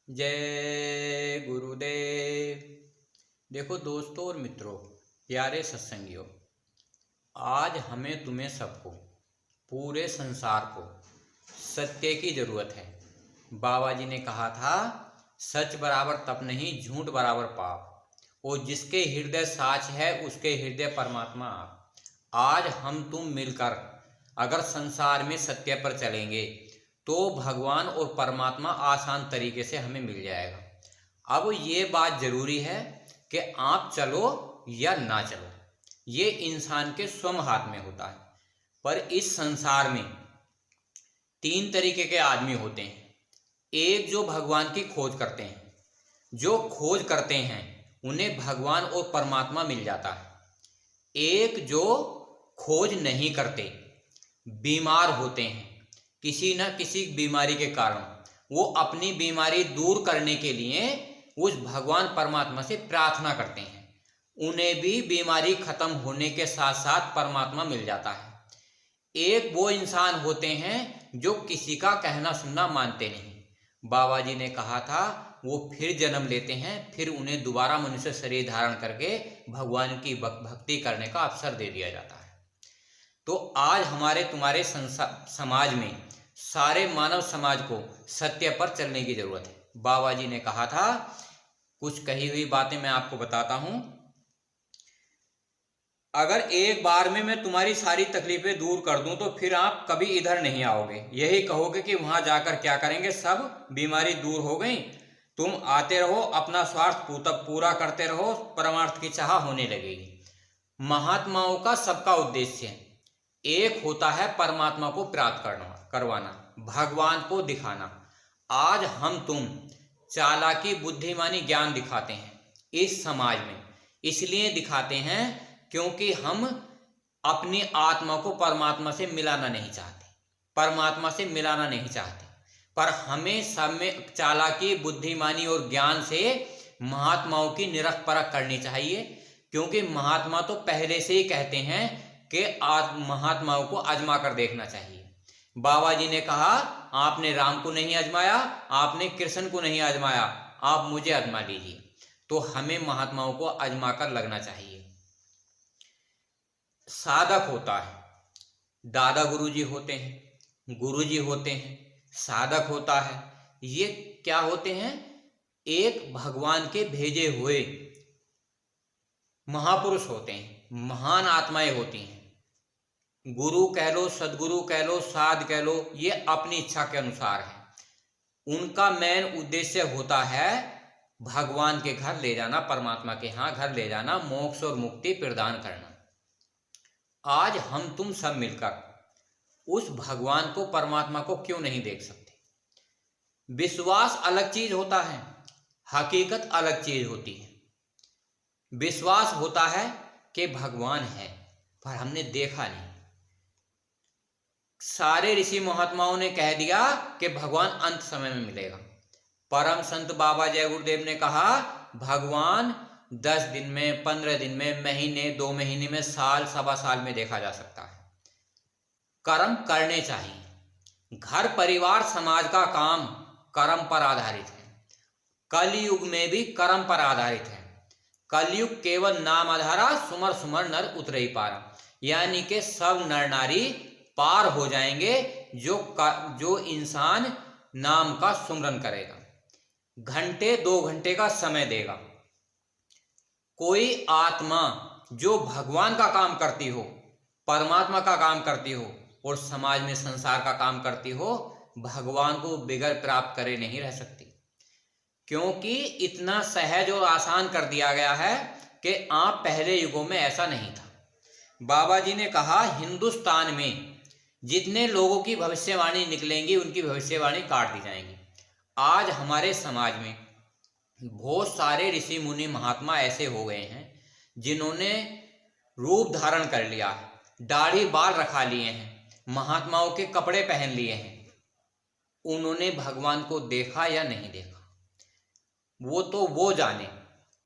जय गुरुदेव। देखो दोस्तों और मित्रों, प्यारे सत्संगियों, आज हमें तुम्हें सबको, पूरे संसार को सत्य की जरूरत है। बाबा जी ने कहा था, सच बराबर तप नहीं, झूठ बराबर पाप, और जिसके हृदय साच है उसके हृदय परमात्मा आप। आज हम तुम मिलकर अगर संसार में सत्य पर चलेंगे तो भगवान और परमात्मा आसान तरीके से हमें मिल जाएगा। अब ये बात जरूरी है कि आप चलो या ना चलो, ये इंसान के स्वयं हाथ में होता है। पर इस संसार में तीन तरीके के आदमी होते हैं। एक जो भगवान की खोज करते हैं, जो खोज करते हैं उन्हें भगवान और परमात्मा मिल जाता है। एक जो खोज नहीं करते, बीमार होते हैं, किसी न किसी बीमारी के कारण वो अपनी बीमारी दूर करने के लिए उस भगवान परमात्मा से प्रार्थना करते हैं, उन्हें भी बीमारी खत्म होने के साथ साथ परमात्मा मिल जाता है। एक वो इंसान होते हैं जो किसी का कहना सुनना मानते नहीं। बाबा जी ने कहा था, वो फिर जन्म लेते हैं, फिर उन्हें दोबारा मनुष्य शरीर धारण करके भगवान की भक्ति करने का अवसर दे दिया जाता है। तो आज हमारे तुम्हारे समाज में, सारे मानव समाज को सत्य पर चलने की जरूरत है। बाबा जी ने कहा था, कुछ कही हुई बातें मैं आपको बताता हूं। अगर एक बार में मैं तुम्हारी सारी तकलीफें दूर कर दूं तो फिर आप कभी इधर नहीं आओगे, यही कहोगे कि वहां जाकर क्या करेंगे, सब बीमारी दूर हो गई। तुम आते रहो, अपना स्वार्थ पूरा करते रहो, परमार्थ की चाह होने लगेगी। महात्माओं का सबका उद्देश्य है, एक होता है परमात्मा को प्राप्त करवाना, भगवान को दिखाना। आज हम तुम चालाकी, बुद्धिमानी, ज्ञान दिखाते हैं इस समाज में, इसलिए दिखाते हैं क्योंकि हम अपनी आत्मा को परमात्मा से मिलाना नहीं चाहते, परमात्मा से मिलाना नहीं चाहते। पर हमें सब में चालाकी, बुद्धिमानी और ज्ञान से महात्माओं की निरख परख करनी चाहिए, क्योंकि महात्मा तो पहले से ही कहते हैं कि महात्माओं को आजमा कर देखना चाहिए। बाबा जी ने कहा, आपने राम को नहीं आजमाया, आपने कृष्ण को नहीं आजमाया, आप मुझे आजमा लीजिए। तो हमें महात्माओं को आजमा कर लगना चाहिए। साधक होता है, दादा गुरुजी होते हैं, गुरुजी होते हैं, साधक होता है। ये क्या होते हैं? एक भगवान के भेजे हुए महापुरुष होते हैं, महान आत्माएं होती हैं। गुरु कह लो, सदगुरु कह लो, साध कह लो, ये अपनी इच्छा के अनुसार है। उनका मेन उद्देश्य होता है भगवान के घर ले जाना, परमात्मा के यहाँ घर ले जाना, मोक्ष और मुक्ति प्रदान करना। आज हम तुम सब मिलकर उस भगवान को, परमात्मा को क्यों नहीं देख सकते? विश्वास अलग चीज होता है, हकीकत अलग चीज होती है। विश्वास होता है कि भगवान है, पर हमने देखा नहीं। सारे ऋषि महात्माओं ने कह दिया कि भगवान अंत समय में मिलेगा। परम संत बाबा जय गुरुदेव ने कहा, भगवान 10 दिन में, 15 दिन में, महीने, 2 महीने में, साल, सवा साल में देखा जा सकता है। कर्म करने चाहिए। घर परिवार समाज का काम कर्म पर आधारित है। कलयुग में भी कर्म पर आधारित है। कलयुग केवल नाम आधारा, सुमर सुमर नर उतरे पारा, यानी कि सब नर नारी पार हो जाएंगे जो इंसान नाम का सुमरन करेगा, घंटे 2 घंटे का समय देगा। कोई आत्मा जो भगवान का काम करती हो, परमात्मा का काम करती हो और समाज में संसार का काम करती हो, भगवान को बिगड़ प्राप्त करे नहीं रह सकती, क्योंकि इतना सहज और आसान कर दिया गया है कि आप पहले युगों में ऐसा नहीं था। बाबा जी ने कहा, हिंदुस्तान में जितने लोगों की भविष्यवाणी निकलेंगी उनकी भविष्यवाणी काट दी जाएंगी। आज हमारे समाज में बहुत सारे ऋषि मुनि महात्मा ऐसे हो गए हैं जिन्होंने रूप धारण कर लिया है, दाढ़ी बाल रखा लिए हैं, महात्माओं के कपड़े पहन लिए हैं। उन्होंने भगवान को देखा या नहीं देखा वो तो वो जाने,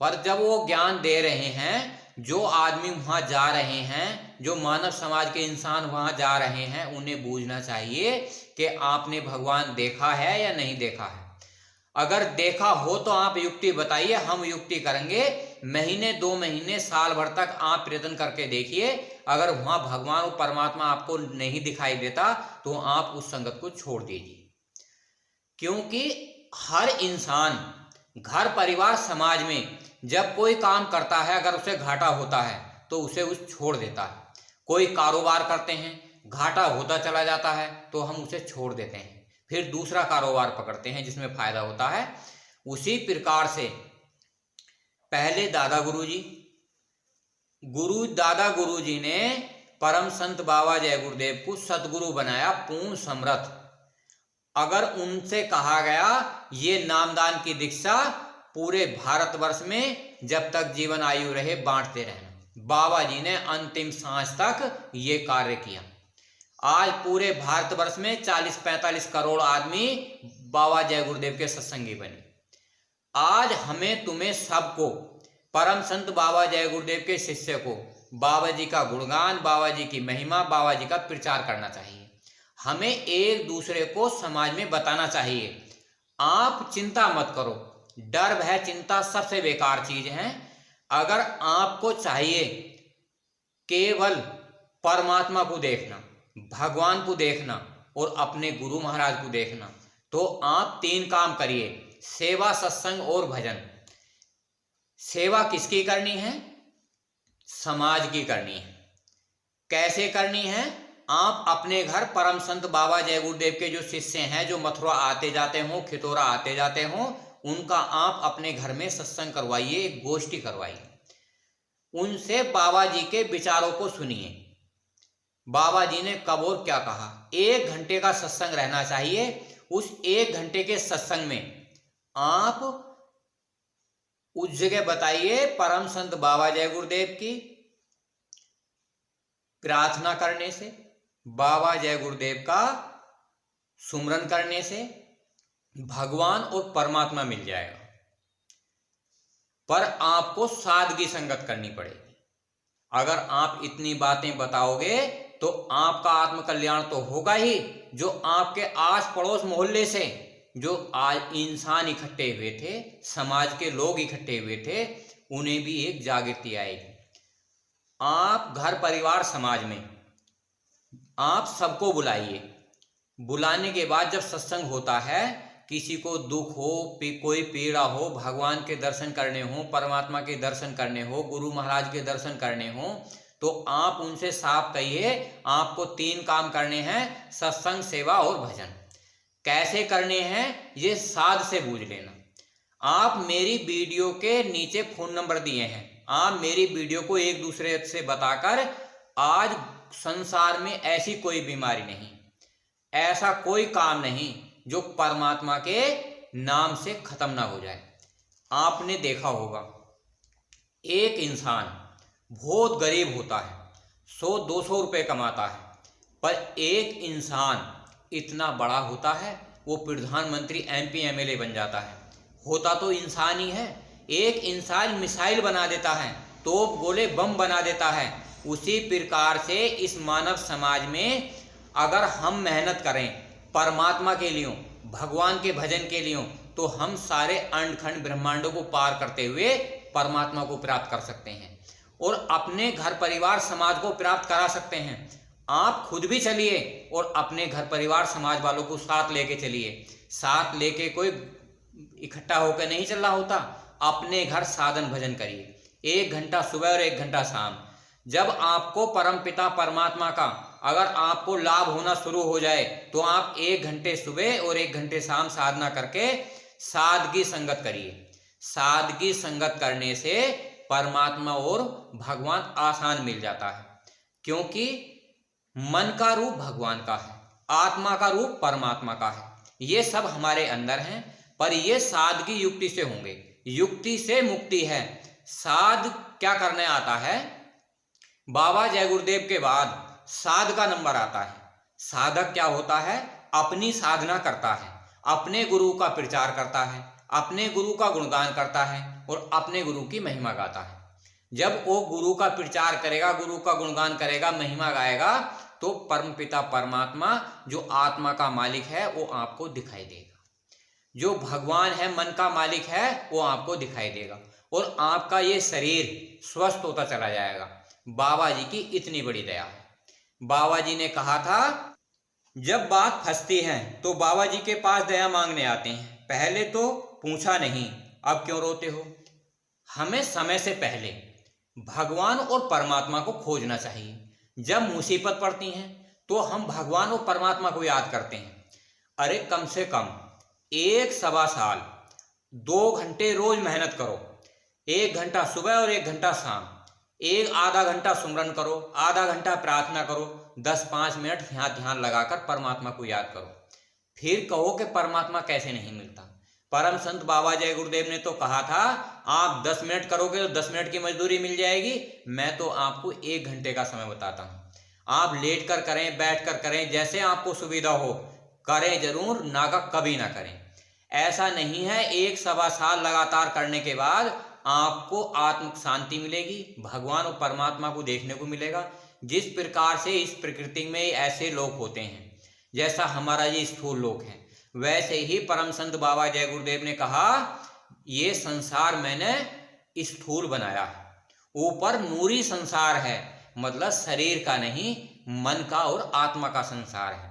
पर जब वो ज्ञान दे रहे हैं, जो आदमी वहां जा रहे हैं, जो मानव समाज के इंसान वहां जा रहे हैं, उन्हें बूझना चाहिए कि आपने भगवान देखा है या नहीं देखा है। अगर देखा हो तो आप युक्ति बताइए, हम युक्ति करेंगे। महीने 2 महीने साल भर तक आप प्रयत्न करके देखिए, अगर वहां भगवान और परमात्मा आपको नहीं दिखाई देता तो आप उस संगत को छोड़ दीजिए। क्योंकि हर इंसान घर परिवार समाज में जब कोई काम करता है, अगर उसे घाटा होता है तो उसे उस छोड़ देता है। कोई कारोबार करते हैं, घाटा होता चला जाता है तो हम उसे छोड़ देते हैं, फिर दूसरा कारोबार पकड़ते हैं जिसमें फायदा होता है। उसी प्रकार से पहले दादा गुरुजी ने परम संत बाबा जय गुरुदेव को सतगुरु बनाया, पूर्ण समर्थ। अगर उनसे कहा गया ये नामदान की दीक्षा पूरे भारतवर्ष में जब तक जीवन आयु रहे बांटते रहना, बाबा जी ने अंतिम सांस तक ये कार्य किया। आज पूरे भारतवर्ष में 40-45 करोड़ आदमी बाबा जय गुरुदेव के सत्संगी बने। आज हमें तुम्हें सबको परम संत बाबा जय गुरुदेव के शिष्य को बाबा जी का गुणगान, बाबा जी की महिमा, बाबा जी का प्रचार करना चाहिए। हमें एक दूसरे को समाज में बताना चाहिए। आप चिंता मत करो, डर भय चिंता सबसे बेकार चीज है। अगर आपको चाहिए केवल परमात्मा को देखना, भगवान को देखना और अपने गुरु महाराज को देखना, तो आप 3 काम करिए, सेवा, सत्संग और भजन। सेवा किसकी करनी है? समाज की करनी है। कैसे करनी है? आप अपने घर परम संत बाबा जय गुरुदेव के जो शिष्य हैं, जो मथुरा आते जाते हों, खितौरा आते जाते हों, उनका आप अपने घर में सत्संग करवाइए, एक गोष्ठी करवाइए। उनसे बाबा जी के विचारों को सुनिए, बाबा जी ने कब और क्या कहा। 1 घंटे का सत्संग रहना चाहिए। उस 1 घंटे के सत्संग में आप उस जगह बताइए परम संत बाबा जय गुरुदेव की प्रार्थना करने से, बाबा जय गुरुदेव का सुमरन करने से भगवान और परमात्मा मिल जाएगा। पर आपको सादगी संगत करनी पड़ेगी। अगर आप इतनी बातें बताओगे तो आपका आत्मकल्याण तो होगा ही, जो आपके आस पड़ोस मोहल्ले से जो आज इंसान इकट्ठे हुए थे, समाज के लोग इकट्ठे हुए थे, उन्हें भी एक जागृति आएगी। आप घर परिवार समाज में आप सबको बुलाइए। बुलाने के बाद जब सत्संग होता है, किसी को दुख हो, कोई पीड़ा हो, भगवान के दर्शन करने हो, परमात्मा के दर्शन करने हो, गुरु महाराज के दर्शन करने हो, तो आप उनसे साफ कहिए आपको 3 काम करने हैं, सत्संग, सेवा और भजन। कैसे करने हैं ये साध से बूझ लेना। आप मेरी वीडियो के नीचे फ़ोन नंबर दिए हैं, आप मेरी वीडियो को एक दूसरे से बताकर, आज संसार में ऐसी कोई बीमारी नहीं, ऐसा कोई काम नहीं जो परमात्मा के नाम से खत्म ना हो जाए। आपने देखा होगा एक इंसान बहुत गरीब होता है, 100-200 रुपये कमाता है, पर एक इंसान इतना बड़ा होता है, वो प्रधानमंत्री, MP, MLA बन जाता है। होता तो इंसान ही है। एक इंसान मिसाइल बना देता है, तोप गोले बम बना देता है। उसी प्रकार से इस मानव समाज में अगर हम मेहनत करें परमात्मा के लिए, भगवान के भजन के लिए, तो हम सारे अंडखंड ब्रह्मांडों को पार करते हुए परमात्मा को प्राप्त कर सकते हैं और अपने घर परिवार समाज को प्राप्त करा सकते हैं। आप खुद भी चलिए और अपने घर परिवार समाज वालों को साथ लेके चलिए। साथ लेके कोई इकट्ठा होकर नहीं चल रहा होता। अपने घर साधन भजन करिए, 1 घंटा सुबह और 1 घंटा शाम। जब आपको परमपिता परमात्मा का अगर आपको लाभ होना शुरू हो जाए, तो आप 1 घंटे सुबह और 1 घंटे शाम साधना करके सादगी संगत करिए। सादगी संगत करने से परमात्मा और भगवान आसान मिल जाता है, क्योंकि मन का रूप भगवान का है, आत्मा का रूप परमात्मा का है। ये सब हमारे अंदर हैं, पर ये सादगी युक्ति से होंगे। युक्ति से मुक्ति है। साध क्या करने आता है? बाबा जय गुरुदेव के बाद साध का नंबर आता है। साधक क्या होता है? अपनी साधना करता है, अपने गुरु का प्रचार करता है, अपने गुरु का गुणगान करता है और अपने गुरु की महिमा गाता है। जब वो गुरु का प्रचार करेगा, गुरु का गुणगान करेगा, महिमा गाएगा, तो परमपिता परमात्मा जो आत्मा का मालिक है वो आपको दिखाई देगा। जो भगवान है, मन का मालिक है, वो आपको दिखाई देगा और आपका ये शरीर स्वस्थ होता चला जाएगा। बाबा जी की इतनी बड़ी दया है। बाबा जी ने कहा था, जब बात फंसती है तो बाबा जी के पास दया मांगने आते हैं। पहले तो पूछा नहीं, अब क्यों रोते हो। हमें समय से पहले भगवान और परमात्मा को खोजना चाहिए। जब मुसीबत पड़ती है तो हम भगवान और परमात्मा को याद करते हैं। अरे कम से कम 1 सवा साल 2 घंटे रोज मेहनत करो। 1 घंटा सुबह और 1 घंटा शाम, आधा घंटा सुमरन करो, आधा घंटा प्रार्थना करो, 10-5 मिनट यहाँ ध्यान लगाकर परमात्मा को याद करो। फिर कहो कि परमात्मा कैसे नहीं मिलता। परम संत बाबा जय गुरुदेव ने तो कहा था, आप 10 मिनट करोगे तो 10 मिनट की मजदूरी मिल जाएगी। मैं तो आपको 1 घंटे का समय बताता हूँ। आप लेट कर करें, बैठ कर करें, जैसे आपको सुविधा हो, करें जरूर, नागा कभी ना करें। ऐसा नहीं है 1 सवा साल लगातार करने के बाद आपको आत्म शांति मिलेगी, भगवान और परमात्मा को देखने को मिलेगा। जिस प्रकार से इस प्रकृति में ऐसे लोग होते हैं, जैसा हमारा ये स्थूल लोक है, वैसे ही परम संत बाबा जय गुरुदेव ने कहा, ये संसार मैंने स्थूल बनाया है, ऊपर नूरी संसार है, मतलब शरीर का नहीं, मन का और आत्मा का संसार है।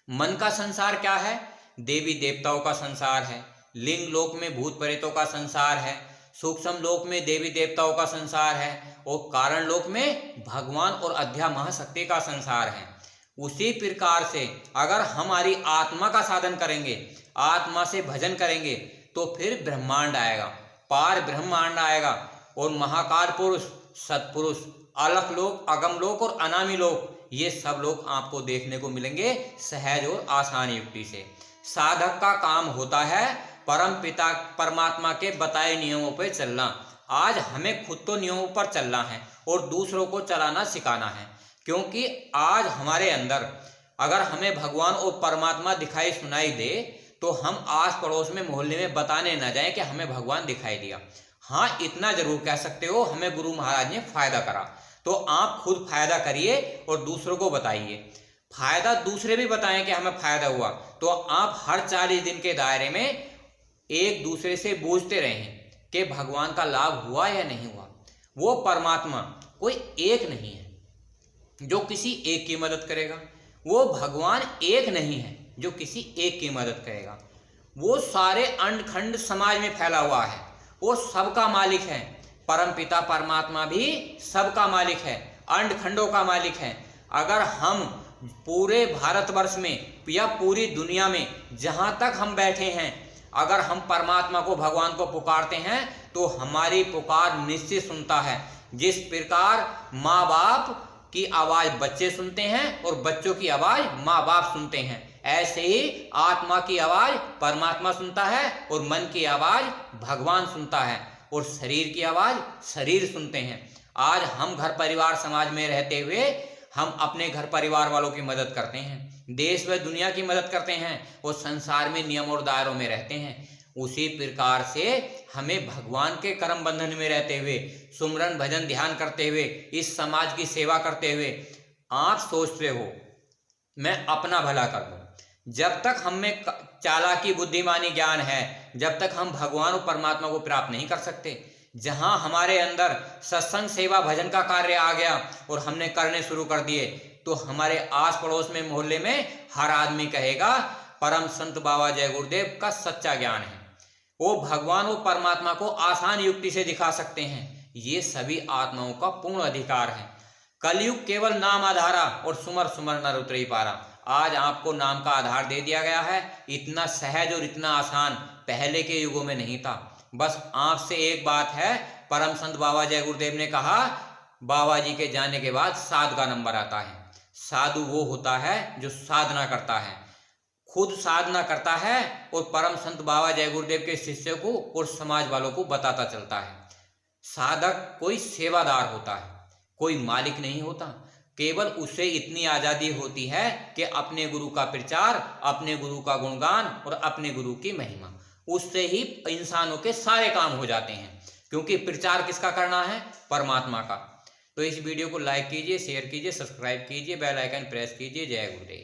मन का संसार क्या है? देवी देवताओं का संसार है, लिंग लोक में भूत प्रेतों का संसार है, सूक्ष्म लोक में देवी देवताओं का संसार है और कारण लोक में भगवान और अध्या महाशक्ति का संसार है। उसी प्रकार से अगर हमारी आत्मा का साधन करेंगे, आत्मा से भजन करेंगे, तो फिर ब्रह्मांड आएगा, पार ब्रह्मांड आएगा और महाकाल पुरुष, सत्पुरुष, अलख लोक, अगम लोक और अनामी लोक, ये सब लोग आपको देखने को मिलेंगे सहज और आसान युक्ति से। साधक का काम होता है परम पिता परमात्मा के बताए नियमों पर चलना। आज हमें खुद तो नियमों पर चलना है और दूसरों को चलाना सिखाना है, क्योंकि आज हमारे अंदर अगर हमें भगवान और परमात्मा दिखाई सुनाई दे तो हम आस पड़ोस में, मोहल्ले में बताने ना जाएं कि हमें भगवान दिखाई दिया। हाँ, इतना जरूर कह सकते हो, हमें गुरु महाराज ने फायदा करा, तो आप खुद फायदा करिए और दूसरों को बताइए। फायदा दूसरे भी बताएं कि हमें फायदा हुआ, तो आप हर 40 दिन के दायरे में एक दूसरे से पूछते रहें कि भगवान का लाभ हुआ या नहीं हुआ। वो परमात्मा कोई एक नहीं है जो किसी एक की मदद करेगा, वो भगवान एक नहीं है जो किसी एक की मदद करेगा। वो सारे अंडखंड समाज में फैला हुआ है, वो सबका मालिक है। परम पिता परमात्मा भी सबका मालिक है, अंडखंडों का मालिक है। अगर हम पूरे भारतवर्ष में या पूरी दुनिया में जहाँ तक हम बैठे हैं, अगर हम परमात्मा को, भगवान को पुकारते हैं तो हमारी पुकार निश्चित सुनता है। जिस प्रकार माँ बाप की आवाज़ बच्चे सुनते हैं और बच्चों की आवाज़ माँ बाप सुनते हैं, ऐसे ही आत्मा की आवाज़ परमात्मा सुनता है और मन की आवाज़ भगवान सुनता है और शरीर की आवाज़ शरीर सुनते हैं। आज हम घर परिवार समाज में रहते हुए हम अपने घर परिवार वालों की मदद करते हैं, देश व दुनिया की मदद करते हैं और संसार में नियम और दायरों में रहते हैं। उसी प्रकार से हमें भगवान के कर्म बंधन में रहते हुए, सुमरन भजन ध्यान करते हुए, इस समाज की सेवा करते हुए, आप सोचते हो मैं अपना भला कर दूं। जब तक हम में चालाकी, बुद्धिमानी, ज्ञान है, जब तक हम भगवान और परमात्मा को प्राप्त नहीं कर सकते। जहां हमारे अंदर सत्संग, सेवा, भजन का कार्य आ गया और हमने करने शुरू कर दिए, तो हमारे आस पड़ोस में, मोहल्ले में हर आदमी कहेगा परम संत बाबा जय गुरुदेव का सच्चा ज्ञान है। वो भगवान और परमात्मा को आसान युक्ति से दिखा सकते हैं। ये सभी आत्माओं का पूर्ण अधिकार है। कलयुग केवल नाम आधारा और सुमर सुमर नर उतरी पारा। आज आपको नाम का आधार दे दिया गया है। इतना सहज और इतना आसान पहले के युगों में नहीं था। बस आपसे एक बात है, परम संत बाबा जय गुरुदेव ने कहा, बाबा जी के जाने के बाद साधु का नंबर आता है। साधु वो होता है जो साधना करता है, खुद साधना करता है और परम संत बाबा जय गुरुदेव के शिष्य को और समाज वालों को बताता चलता है। साधक कोई सेवादार होता है, कोई मालिक नहीं होता। केवल उसे इतनी आज़ादी होती है कि अपने गुरु का प्रचार, अपने गुरु का गुणगान और अपने गुरु की महिमा, उससे ही इंसानों के सारे काम हो जाते हैं। क्योंकि प्रचार किसका करना है? परमात्मा का। तो इस वीडियो को लाइक कीजिए, शेयर कीजिए, सब्सक्राइब कीजिए, बेल आइकन प्रेस कीजिए। जय गुरुदेव।